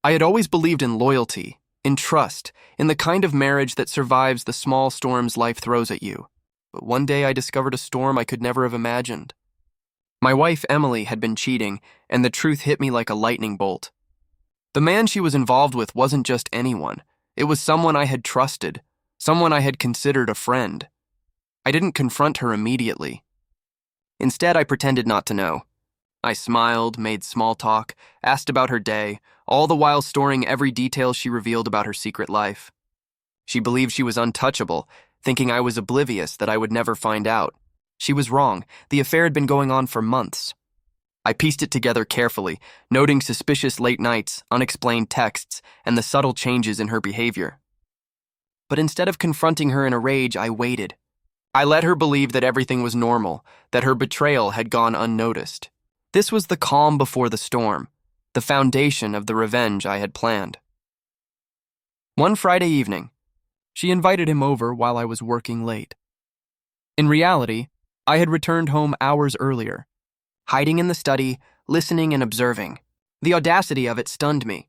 I had always believed in loyalty, in trust, in the kind of marriage that survives the small storms life throws at you. But one day I discovered a storm I could never have imagined. My wife, Emily, had been cheating, and the truth hit me like a lightning bolt. The man she was involved with wasn't just anyone. It was someone I had trusted, someone I had considered a friend. I didn't confront her immediately. Instead, I pretended not to know. I smiled, made small talk, asked about her day, all the while storing every detail she revealed about her secret life. She believed she was untouchable, thinking I was oblivious, that I would never find out. She was wrong. The affair had been going on for months. I pieced it together carefully, noting suspicious late nights, unexplained texts, and the subtle changes in her behavior. But instead of confronting her in a rage, I waited. I let her believe that everything was normal, that her betrayal had gone unnoticed. This was the calm before the storm, the foundation of the revenge I had planned. One Friday evening, she invited him over while I was working late. In reality, I had returned home hours earlier, hiding in the study, listening and observing. The audacity of it stunned me.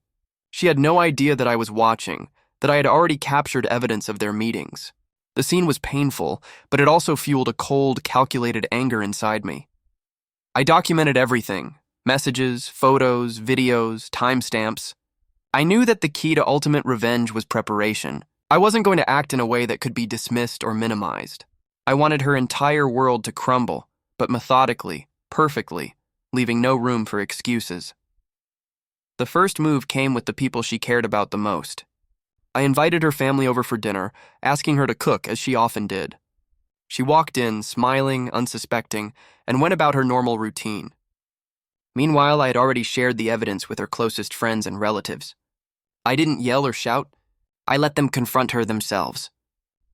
She had no idea that I was watching, that I had already captured evidence of their meetings. The scene was painful, but it also fueled a cold, calculated anger inside me. I documented everything: messages, photos, videos, timestamps. I knew that the key to ultimate revenge was preparation. I wasn't going to act in a way that could be dismissed or minimized. I wanted her entire world to crumble, but methodically, perfectly, leaving no room for excuses. The first move came with the people she cared about the most. I invited her family over for dinner, asking her to cook as she often did. She walked in, smiling, unsuspecting, and went about her normal routine. Meanwhile, I had already shared the evidence with her closest friends and relatives. I didn't yell or shout. I let them confront her themselves.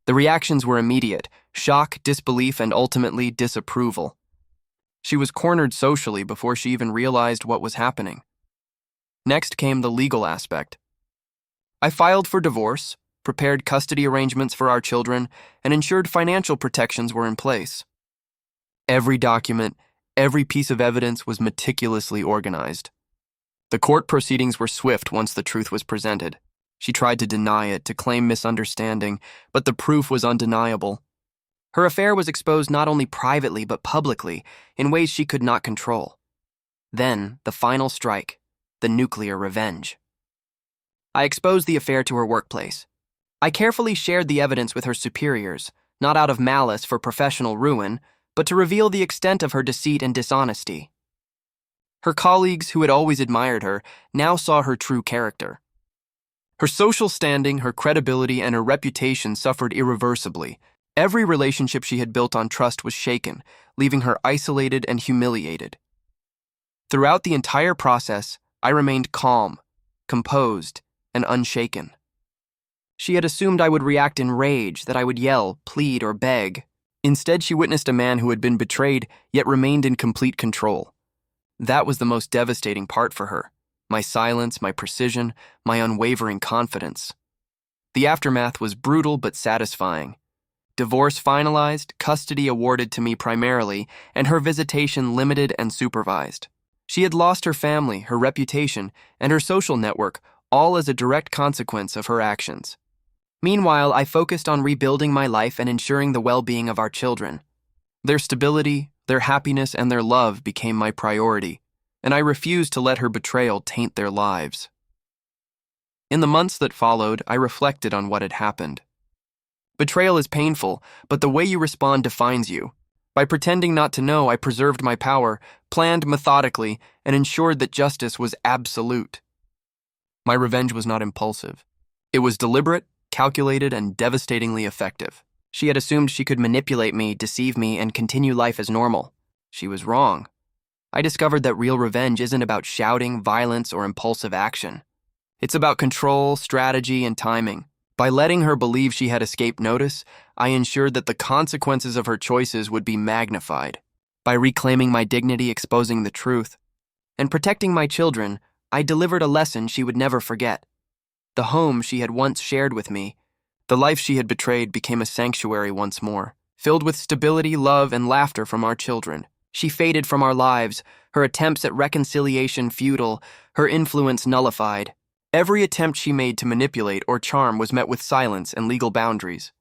The reactions were immediate: shock, disbelief, and ultimately disapproval. She was cornered socially before she even realized what was happening. Next came the legal aspect. I filed for divorce, prepared custody arrangements for our children, and ensured financial protections were in place. Every document, every piece of evidence was meticulously organized. The court proceedings were swift once the truth was presented. She tried to deny it, to claim misunderstanding, but the proof was undeniable. Her affair was exposed not only privately but publicly, in ways she could not control. Then, the final strike, the nuclear revenge. I exposed the affair to her workplace. I carefully shared the evidence with her superiors, not out of malice for professional ruin, but to reveal the extent of her deceit and dishonesty. Her colleagues, who had always admired her, now saw her true character. Her social standing, her credibility, and her reputation suffered irreversibly. Every relationship she had built on trust was shaken, leaving her isolated and humiliated. Throughout the entire process, I remained calm, composed, and unshaken. She had assumed I would react in rage, that I would yell, plead, or beg. Instead, she witnessed a man who had been betrayed, yet remained in complete control. That was the most devastating part for her: my silence, my precision, my unwavering confidence. The aftermath was brutal but satisfying. Divorce finalized, custody awarded to me primarily, and her visitation limited and supervised. She had lost her family, her reputation, and her social network, all as a direct consequence of her actions. Meanwhile, I focused on rebuilding my life and ensuring the well-being of our children. Their stability, their happiness, and their love became my priority, and I refused to let her betrayal taint their lives. In the months that followed, I reflected on what had happened. Betrayal is painful, but the way you respond defines you. By pretending not to know, I preserved my power, planned methodically, and ensured that justice was absolute. My revenge was not impulsive. It was deliberate, calculated, and devastatingly effective. She had assumed she could manipulate me, deceive me, and continue life as normal. She was wrong. I discovered that real revenge isn't about shouting, violence, or impulsive action. It's about control, strategy, and timing. By letting her believe she had escaped notice, I ensured that the consequences of her choices would be magnified. By reclaiming my dignity, exposing the truth, and protecting my children, I delivered a lesson she would never forget. The home she had once shared with me, the life she had betrayed, became a sanctuary once more, filled with stability, love, and laughter from our children. She faded from our lives, her attempts at reconciliation futile, her influence nullified. Every attempt she made to manipulate or charm was met with silence and legal boundaries.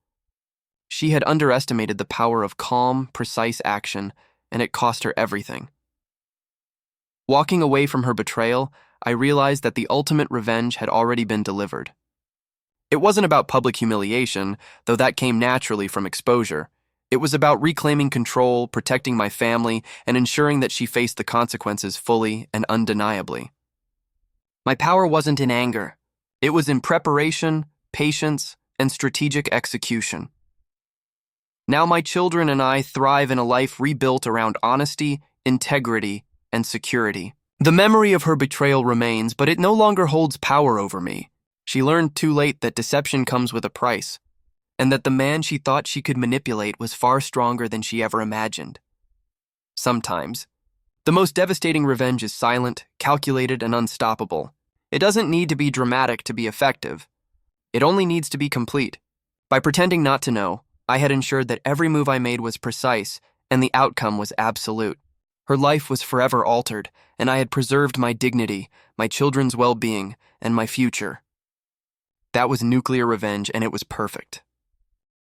She had underestimated the power of calm, precise action, and it cost her everything. Walking away from her betrayal, I realized that the ultimate revenge had already been delivered. It wasn't about public humiliation, though that came naturally from exposure. It was about reclaiming control, protecting my family, and ensuring that she faced the consequences fully and undeniably. My power wasn't in anger. It was in preparation, patience, and strategic execution. Now my children and I thrive in a life rebuilt around honesty, integrity, and security. The memory of her betrayal remains, but it no longer holds power over me. She learned too late that deception comes with a price, and that the man she thought she could manipulate was far stronger than she ever imagined. Sometimes, the most devastating revenge is silent, calculated, and unstoppable. It doesn't need to be dramatic to be effective. It only needs to be complete. By pretending not to know, I had ensured that every move I made was precise, and the outcome was absolute. Her life was forever altered, and I had preserved my dignity, my children's well-being, and my future. That was nuclear revenge, and it was perfect.